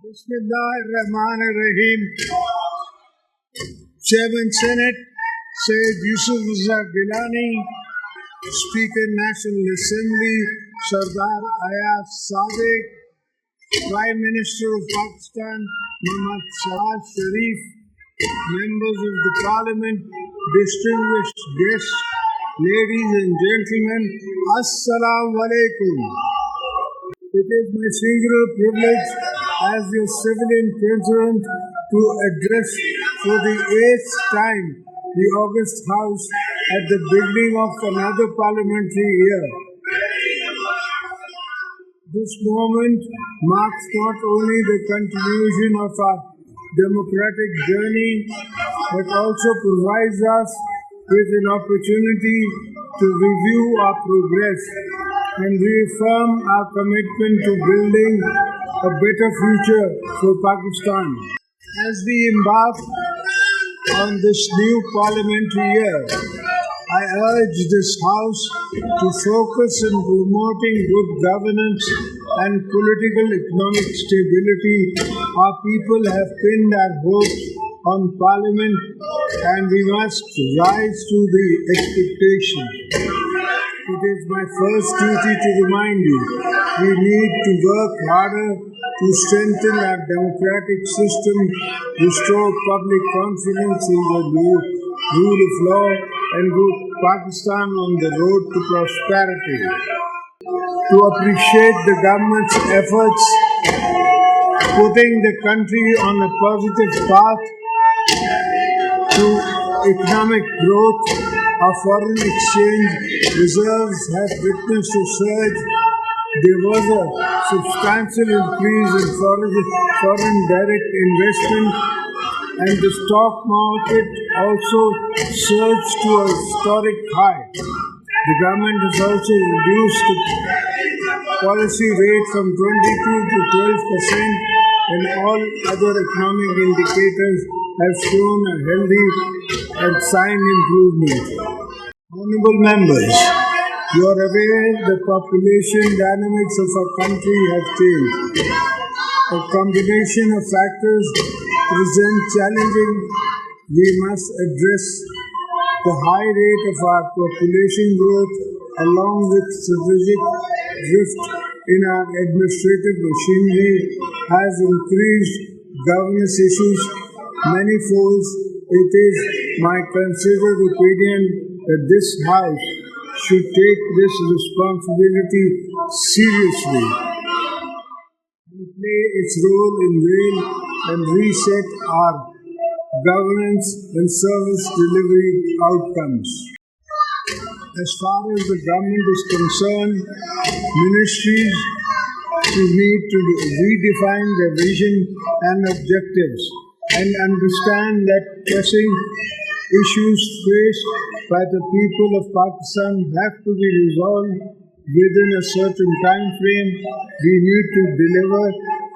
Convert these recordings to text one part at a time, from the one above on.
Bismillahirrahmanirrahim. Chairman Senate, Sayyid Yusuf Gilani, Speaker National Assembly, Sardar Ayaz Sadiq, Prime Minister of Pakistan, Muhammad Shahbaz Sharif, members of the Parliament, distinguished guests, ladies and gentlemen, Assalamu alaikum. It is my singular privilege as your civilian president to address for the 8th time the August House at the beginning of another parliamentary year. This moment marks not only the continuation of our democratic journey, but also provides us with an opportunity to review our progress and reaffirm our commitment to building a better future for Pakistan. As we embark on this new parliamentary year, I urge this House to focus on promoting good governance and political economic stability. Our people have pinned their hopes on Parliament and we must rise to the expectation. It is my first duty to remind you, we need to work harder to strengthen our democratic system, restore public confidence in the rule of law, and put Pakistan on the road to prosperity. To appreciate the government's efforts, putting the country on a positive path to economic growth, our foreign exchange reserves have witnessed a surge. There was a substantial increase in foreign direct investment, and the stock market also surged to a historic high. The government has also reduced the policy rate from 22 to 12%, and all other economic indicators have shown a healthy and sign improvement. Honorable members, you are aware the population dynamics of our country have changed. A combination of factors present challenging. We must address the high rate of our population growth along with strategic drift in our administrative machinery has increased governance issues manifold. It is my considered opinion that this House should take this responsibility seriously and play its role in rail and reset our governance and service delivery outcomes. As far as the government is concerned, ministries need to redefine their vision and objectives and understand that pressing issues faced by the people of Pakistan have to be resolved within a certain time frame. We need to deliver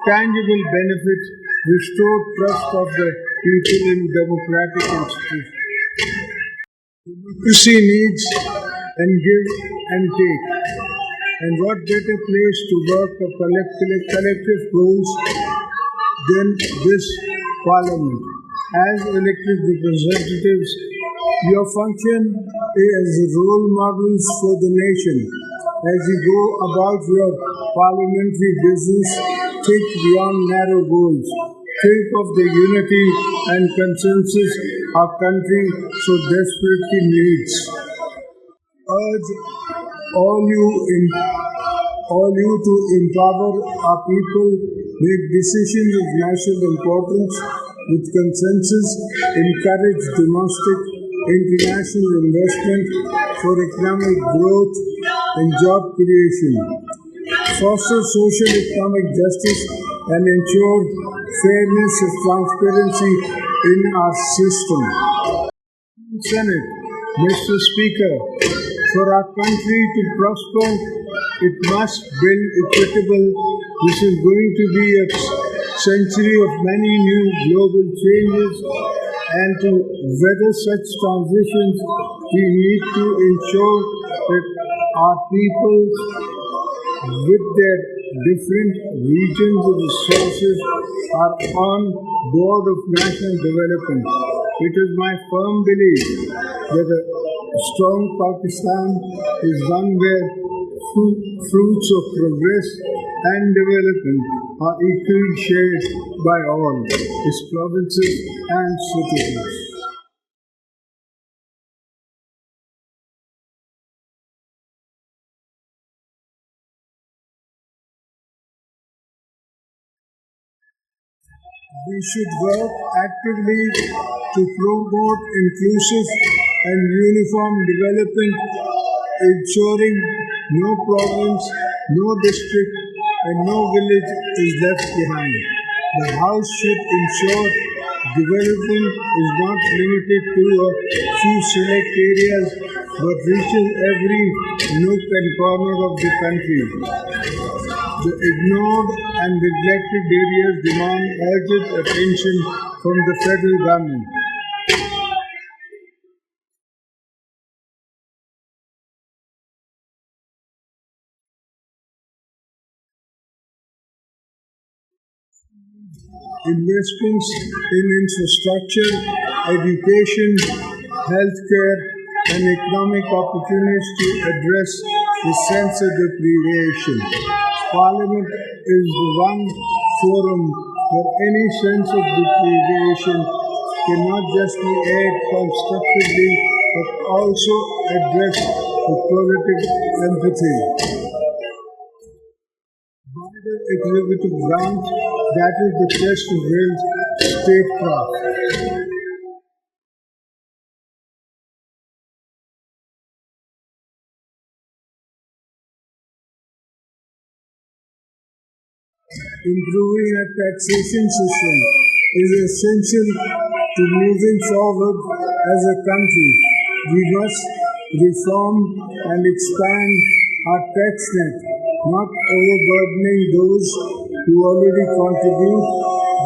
tangible benefits, restore trust of the people in democratic institutions. Democracy needs and give and take. And what better place to work for collective goals than this Parliament? As elected representatives, your function is role models for the nation. As you go about your parliamentary business, think beyond narrow goals. Think of the unity and consensus our country so desperately needs. Urge all you to empower our people, make decisions of national importance with consensus, encourage domestic international investment for economic growth and job creation, foster social economic justice and ensure fairness and transparency in our system. Senate, Mr. Speaker, for our country to prosper, it must build equitable. This is going to be a century of many new global changes, and to weather such transitions, we need to ensure that our people, with their different regions and resources are on board of national development. It is my firm belief that a strong Pakistan is one where fruits of progress and development are equally shared by all its provinces and citizens. We should work actively to promote inclusive and uniform development, ensuring no province, no district, and no village is left behind. The House should ensure development is not limited to a few select areas but reaches every nook and corner of the country. The ignored and neglected areas demand urgent attention from the federal government. Investments in infrastructure, education, healthcare, and economic opportunities to address the sense of deprivation. Parliament is the one forum where any sense of deprivation cannot just be aired constructively but also addressed with positive empathy. By the executive branch, that is the test of real statecraft. Improving our taxation system is essential to moving forward as a country. We must reform and expand our tax net, not overburdening those who already contribute,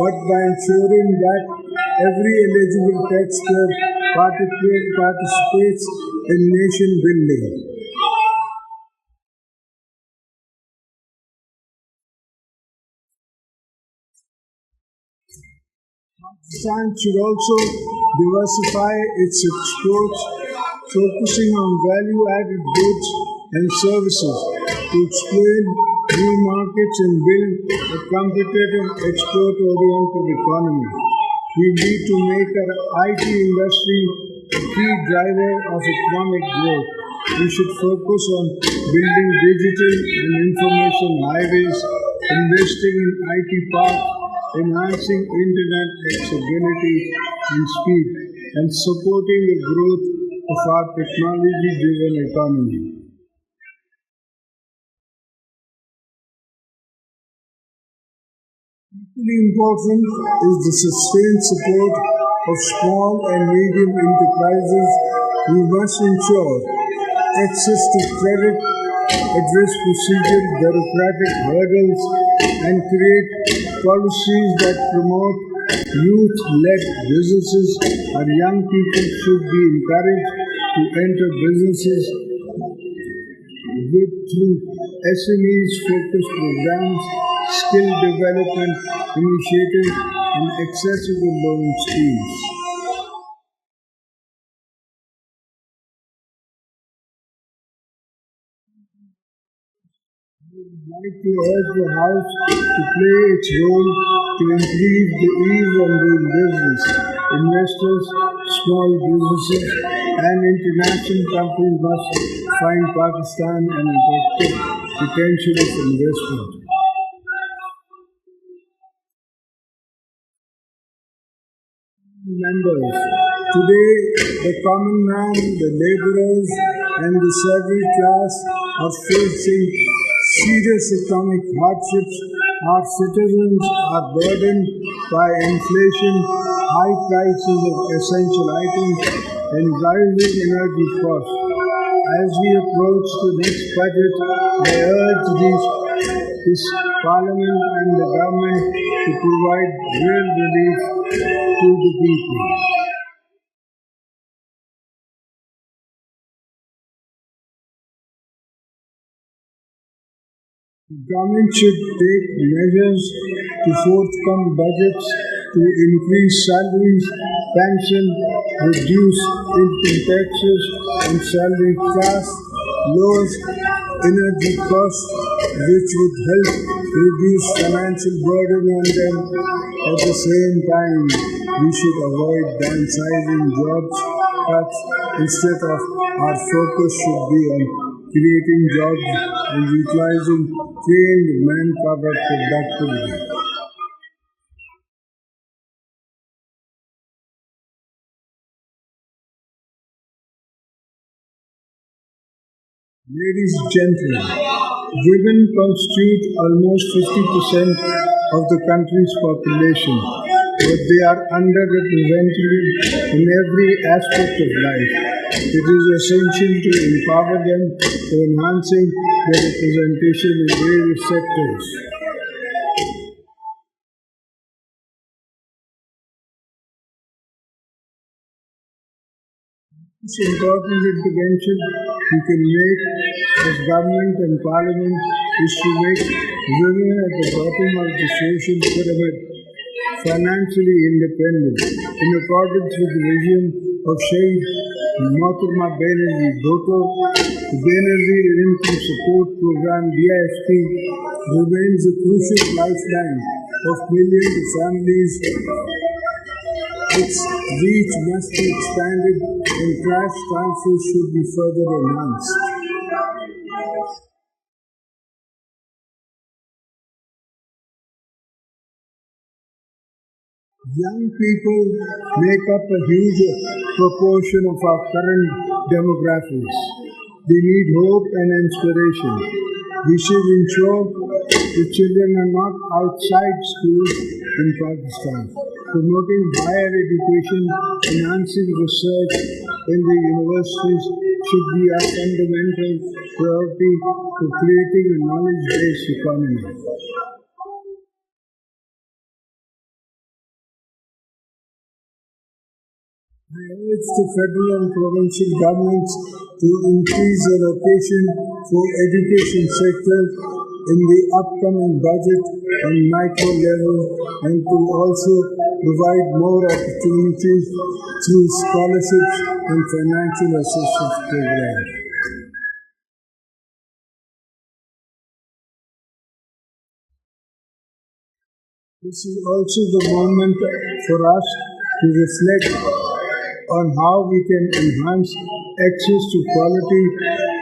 but by ensuring that every eligible taxpayer participates in nation building. Pakistan should also diversify its exports, focusing on value-added goods and services to exploit new markets and build a competitive export-oriented economy. We need to make our IT industry a key driver of economic growth. We should focus on building digital and information highways, investing in IT parks, enhancing internet accessibility and speed, and supporting the growth of our technology-driven economy. Equally important is the sustained support of small and medium enterprises. We must ensure access to credit, address procedural bureaucratic hurdles, and create policies that promote youth-led businesses. Our young people should be encouraged to enter businesses through SMEs-focused programs, skill development initiatives, and accessible loan schemes. I would like to urge the House to play its role to increase the ease of doing business. Investors, small businesses, and international companies must find Pakistan an attractive potential of investment. Members, today the common man, the laborers, and the salaried class are facing serious economic hardships. Our citizens are burdened by inflation, high prices of essential items, and rising energy costs. As we approach the next budget, I urge this Parliament and the government to provide real relief to the people. Government should take measures to forthcome budgets to increase salaries, pension, reduce income taxes and salary class, lower energy costs, which would help reduce financial burden on them. At the same time, we should avoid downsizing jobs cuts. Instead of our focus should be on creating jobs and utilizing trained manpower productively. Ladies and gentlemen, women constitute almost 50% of the country's population, but they are underrepresented in every aspect of life. It is essential to empower them for enhancing their representation in various sectors. This important intervention we can make as government and parliament is to make women at the bottom of the social pyramid financially independent in accordance with the vision of Shaykh Mohtarma Banerjee Bhutto. The Banerjee Income Support Program (BISP) remains a crucial lifeline of millions of families. Its reach must be expanded and cash transfers should be further enhanced. Young people make up a huge proportion of our current demographics. They need hope and inspiration. We should ensure the children are not outside schools in Pakistan. Promoting higher education, enhancing research in the universities should be our fundamental priority for creating a knowledge-based economy. I urge the federal and provincial governments to increase allocation for education sector in the upcoming budget on micro level and to also provide more opportunities through scholarships and financial assistance programs. This is also the moment for us to reflect on how we can enhance access to quality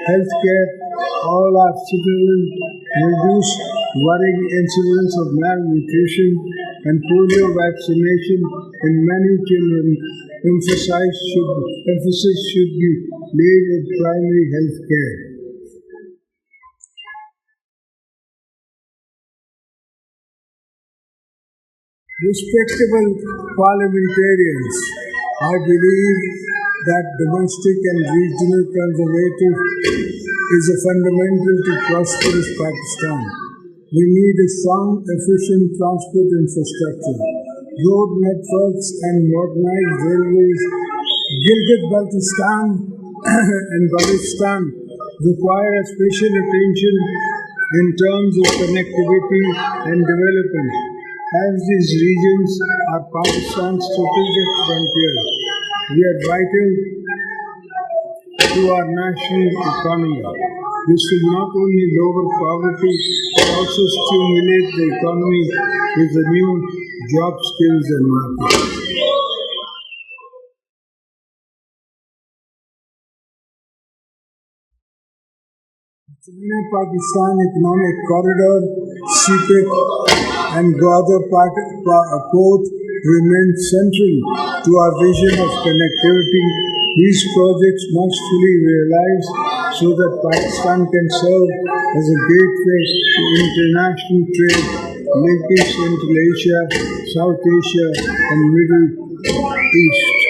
health care all our citizens, reduce worrying incidents of malnutrition and polio vaccination in many children. Emphasis should be laid on primary health care. Respectable parliamentarians, I believe that domestic and regional conservative is a fundamental to prosperous Pakistan. We need a strong, efficient transport infrastructure, road networks and modernized railways. Gilgit-Baltistan and Balochistan require special attention in terms of connectivity and development, as these regions are Pakistan's strategic frontiers. They are vital to our national economy. This will not only lower poverty, but also stimulate the economy with the new job skills and markets. China-Pakistan Economic Corridor, CPEC, and Gwadar Port remain central to our vision of connectivity. These projects must fully realize so that Pakistan can serve as a gateway to international trade, linking Central Asia, South Asia, and Middle East.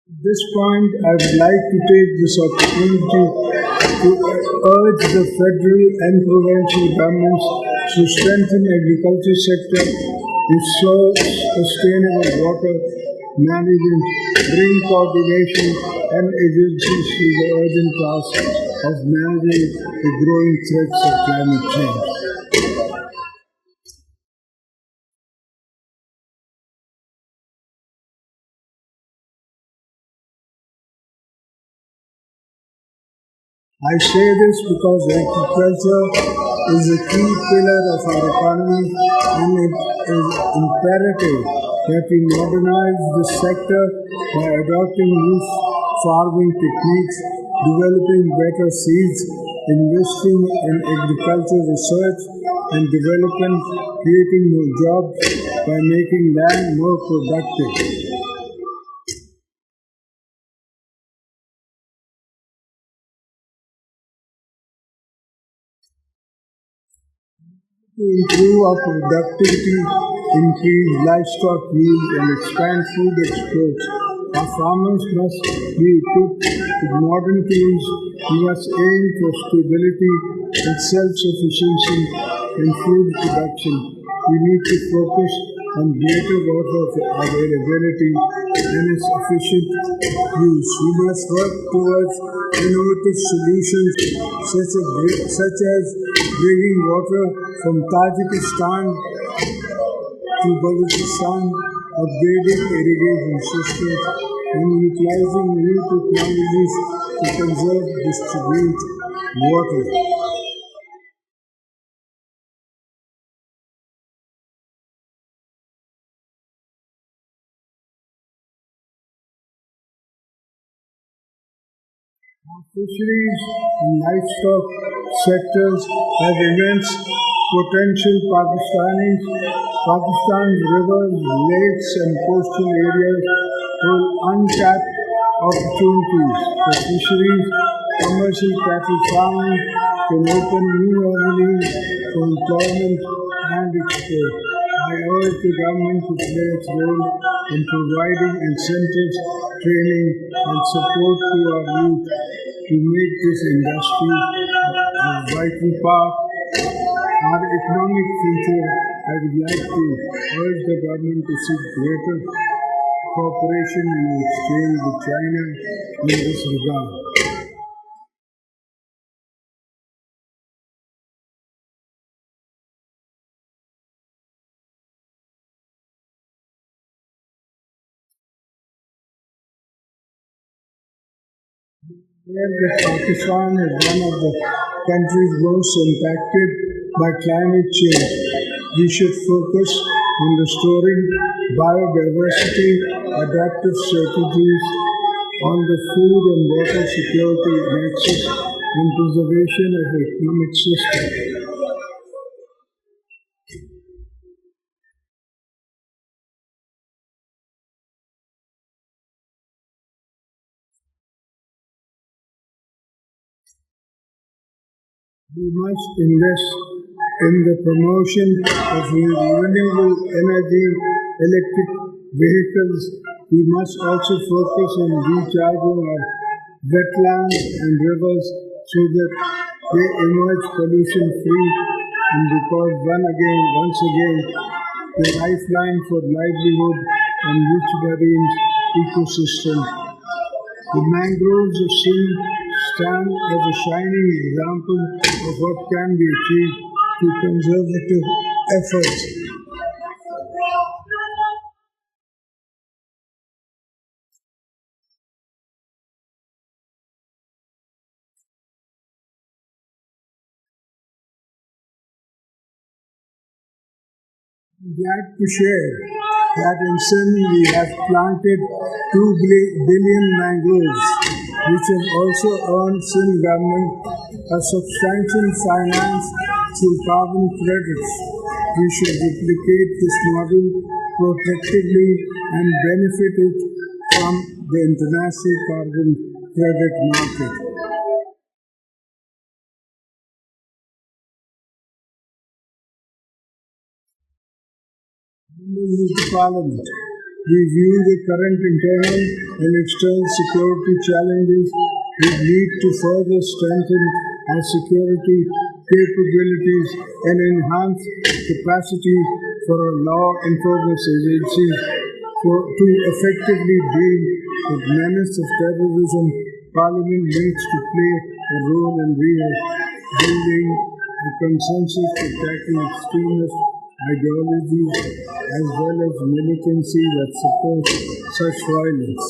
At this point, I would like to take this opportunity to urge the federal and provincial governments to strengthen agriculture sector, ensure sustainable water management, bring coordination and agencies to the urgent task of managing the growing threats of climate change. I say this because agriculture is a key pillar of our economy, and it is imperative that we modernize this sector by adopting new farming techniques, developing better seeds, investing in agricultural research and development, creating more jobs by making land more productive. To improve our productivity, increase livestock yield, and expand food exports, our farmers must be equipped with modern tools. We must aim for stability and self-sufficiency in food production. We need to focus on greater water availability and its efficient use. We must work towards innovative solutions such as bringing water from Tajikistan to Balochistan, upgrading irrigation systems, and utilizing new technologies to conserve and distribute water. Fisheries and livestock sectors have immense potential. Pakistan's rivers, lakes, and coastal areas hold untapped opportunities for fisheries. Commercial cattle farming can open new avenues for employment and export. I urge the government to play its role in providing incentives, training, and support to our youth to make this industry a vital part of our economic future. I would like to urge the government to seek greater cooperation and exchange with China in this regard. Pakistan is one of the countries most impacted by climate change. We should focus on restoring biodiversity, adaptive strategies on the food and water security and access, and preservation of the economic system. We must invest in the promotion of renewable energy, electric vehicles. We must also focus on recharging our wetlands and rivers so that they emerge pollution free, and because once again, the lifeline for livelihood and rich marine ecosystem. The mangroves of sea stand as a shining example of what can be achieved through conservative efforts. I'm glad to share that in Sindh we have planted 2 billion mangroves, which have also earned Sindh government a substantial finance through carbon credits. We should replicate this model protectively and benefit it from the international carbon credit market. Members of the Parliament, we view the current internal and external security challenges which need to further strengthen our security capabilities and enhance capacity for our law enforcement agencies to effectively deal the menace of terrorism, Parliament needs to play a role in building a consensus to tackle extremist ideologies as well as militancy that supports such violence.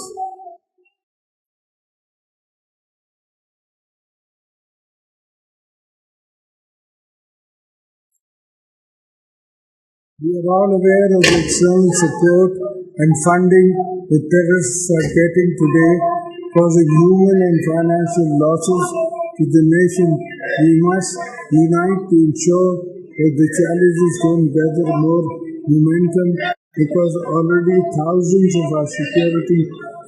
We are all aware of the external support and funding the terrorists are getting today, causing human and financial losses to the nation. We must unite to ensure that the challenges don't gather more momentum, because already thousands of our security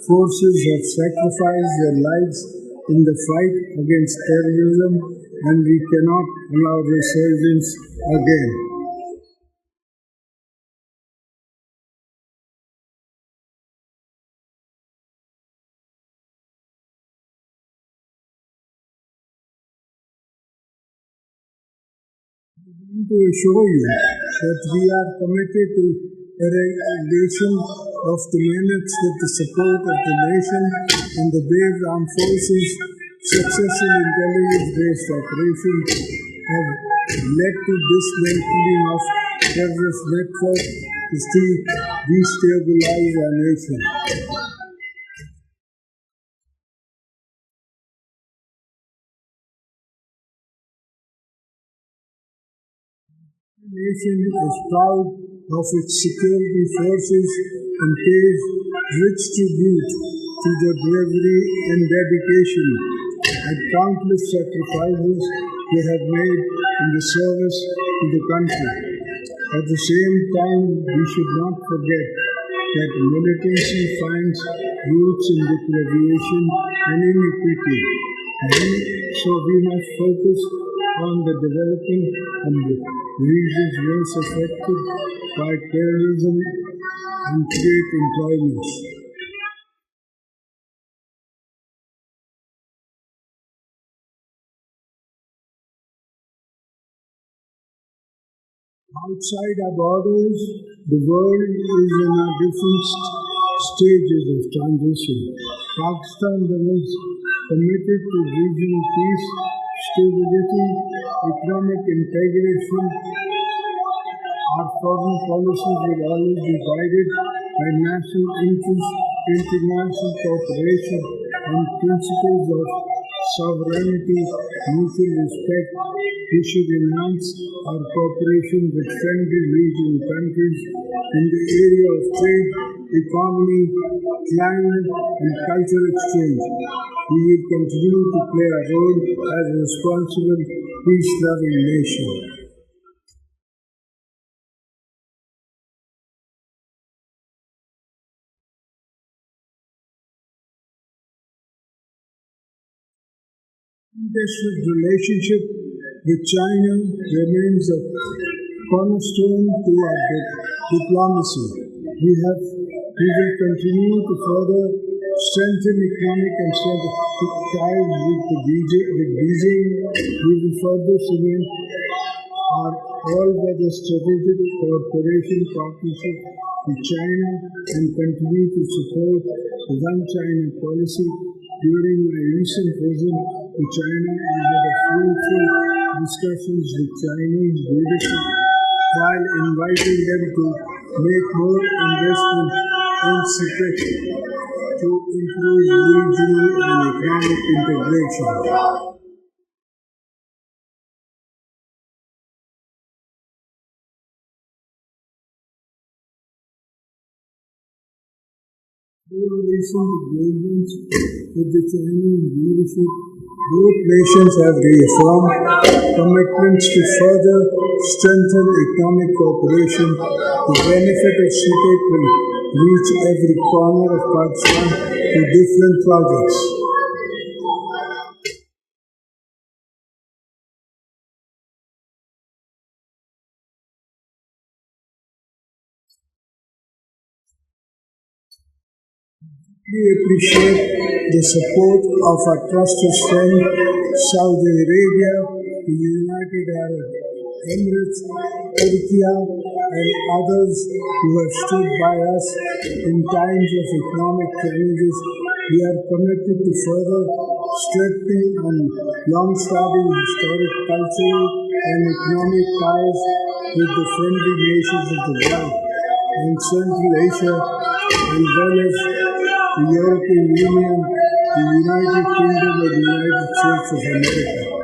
forces have sacrificed their lives in the fight against terrorism, and we cannot allow resurgence again. I want to assure you that we are committed to eradication of the menace with the support of the nation and the brave armed forces. Successful intelligence-based operations have led to dismantling of terrorist networks to destabilize our nation. The nation is proud of its security forces and pays rich tribute to their bravery and dedication and countless sacrifices they have made in the service to the country. At the same time, we should not forget that militancy finds roots in deprivation and inequity. So we must focus on the developing and the regions most affected by terrorism and create employment. Outside our borders, the world is in a different stages of transition. Pakistan remains committed to regional peace, stability, economic integration. Our foreign policies will always be guided by national interest, international cooperation, and principles of sovereignty, mutual respect. We should enhance our cooperation with friendly regional countries in the area of trade, economy, climate, and cultural exchange. We will continue to play a role as a responsible, peace-loving nation. Industrial relationship with China remains a cornerstone to our diplomacy. We will continue to further strengthen economic and strategic ties with Beijing. We will further cement our all-weather strategic cooperation partnership with China and continue to support the One China policy. During my recent visit to China, I had a fruitful discussions with Chinese leadership while inviting them to make more investment in CPEC to improve regional and economic integration. Through recent engagements with the Chinese leadership, both nations have reaffirmed commitments to further strengthen economic cooperation. The benefit of CPEC will reach every corner of Pakistan through different projects. We appreciate the support of our trusted friend, Saudi Arabia, the United Arab Emirates, Turkey, and others who have stood by us in times of economic challenges, we are committed to further strengthening and long-standing historic cultural and economic ties with the friendly nations of the world and Central Asia, as well as the European Union, the United Kingdom, and the United States of America.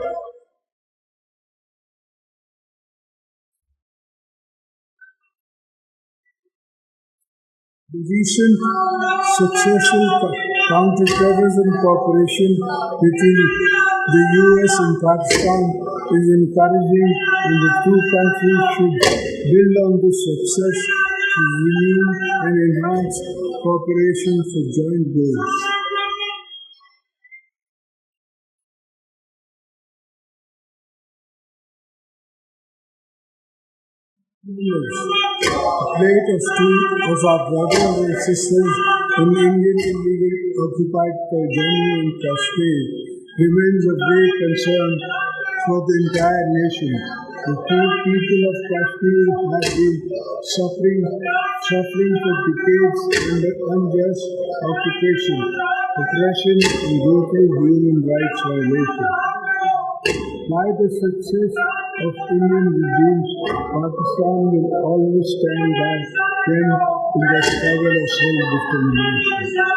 The recent successful counterterrorism cooperation between the US and Pakistan is encouraging, and the two countries should build on this success to renew and enhance cooperation for joint goals. The plight of two of our brothers and sisters in Indian illegal occupied Jammu and Kashmir remains of great concern for the entire nation. The poor people of Kashmir have been suffering for decades under unjust occupation, oppression, and brutal human rights violations. By the success of Indian regimes, Pakistan will always stand by them in the struggle of self-determination.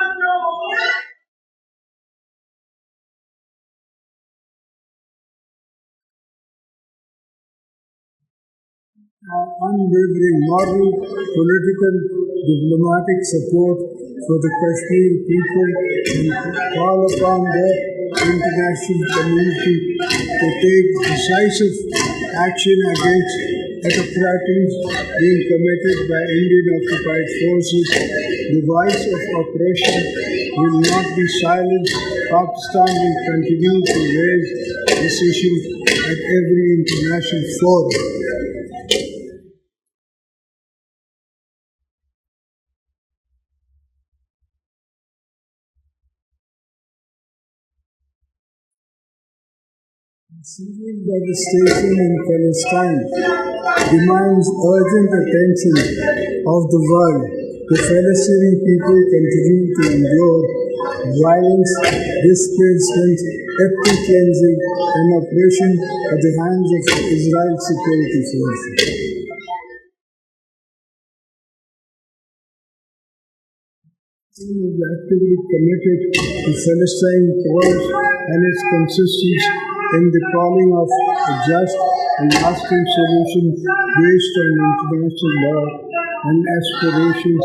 Our unwavering moral, political, diplomatic support for the Kashmir people and call upon the international community to take decisive action against autocracies being committed by Indian occupied forces. The voice of oppression will not be silenced. Pakistan will continue to raise this issue at every international forum. Syrian devastation in Palestine demands urgent attention of the world. The Palestinian people continue to endure violence, displacement, ethnic cleansing, and oppression at the hands of Israel's security forces. Israel is actively committed to Palestine cause and its consistency in the calling of a just and lasting solution based on international law and aspirations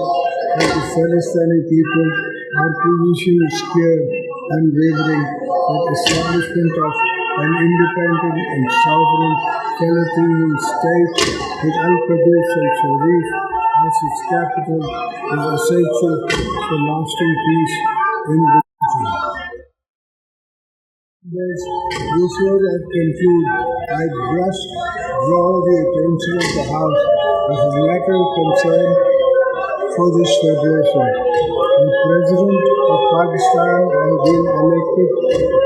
of the Palestinian people. Our position is clear and unwavering that establishment of an independent and sovereign Palestinian state with Al-Quds al-Sharif as its capital is essential for lasting peace in the region. Before I conclude, I must draw the attention of the House of a matter of concern for this federation. The President of Pakistan has been elected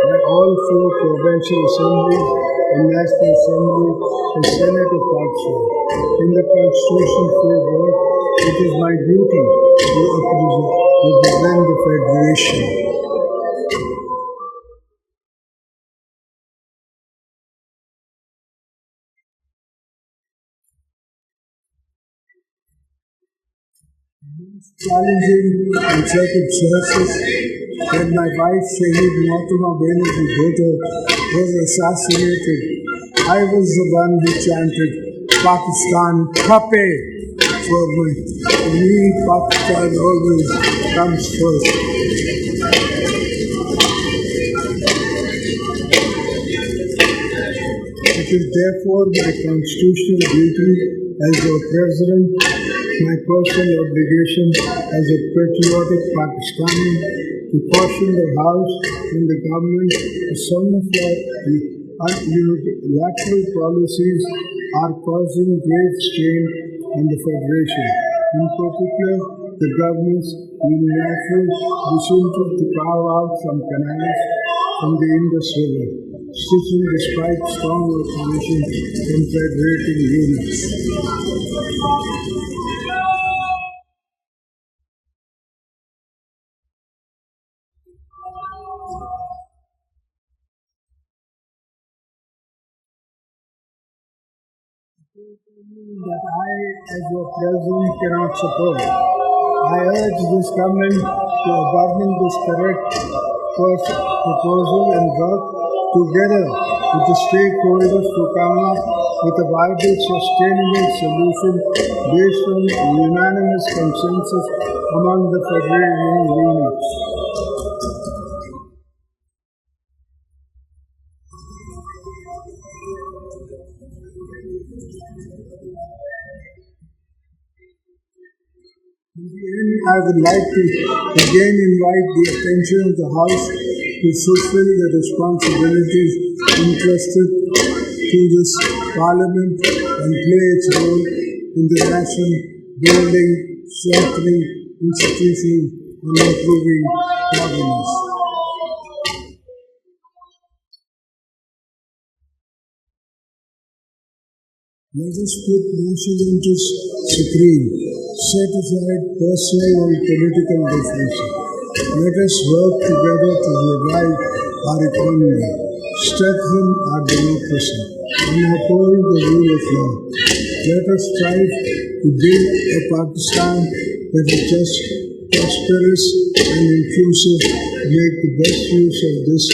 by all four provincial assemblies and National Assembly and Senate of Pakistan. In the Constitution framework, it is my duty to represent the federation. Challenging and circumstances when my wife Shaheed Mahatma Benazir Bhutto was assassinated, I was the one who chanted Pakistan Khape for me. For me, Pakistan always comes first. It is therefore my constitutional duty as your President, my personal obligation as a patriotic Pakistani to caution the House and the government that some of your unilateral policies are causing grave strain on the Federation. In particular, the government's unilateral decision to carve out some canals from the Indus River. sticking despite strong opposition from federating units. That I, as your president, cannot support. I urge this government to abandon this correct proposal and work together with the stakeholders to come up with a viable, sustainable solution based on unanimous consensus among the federating units. In the end, I would like to again invite the attention of the House to fulfill the responsibilities entrusted to this Parliament and play its role in the nation building, strengthening institutions and improving governance. Let us put national interests supreme, set aside personal and political differences. Let us work together to revive our economy, strengthen our democracy, and uphold the rule of law. Let us strive to build a Pakistan that is just, prosperous, and inclusive. Make the best use of this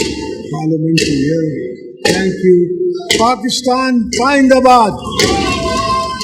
Parliamentary Year. Thank you. Pakistan, Zindabad.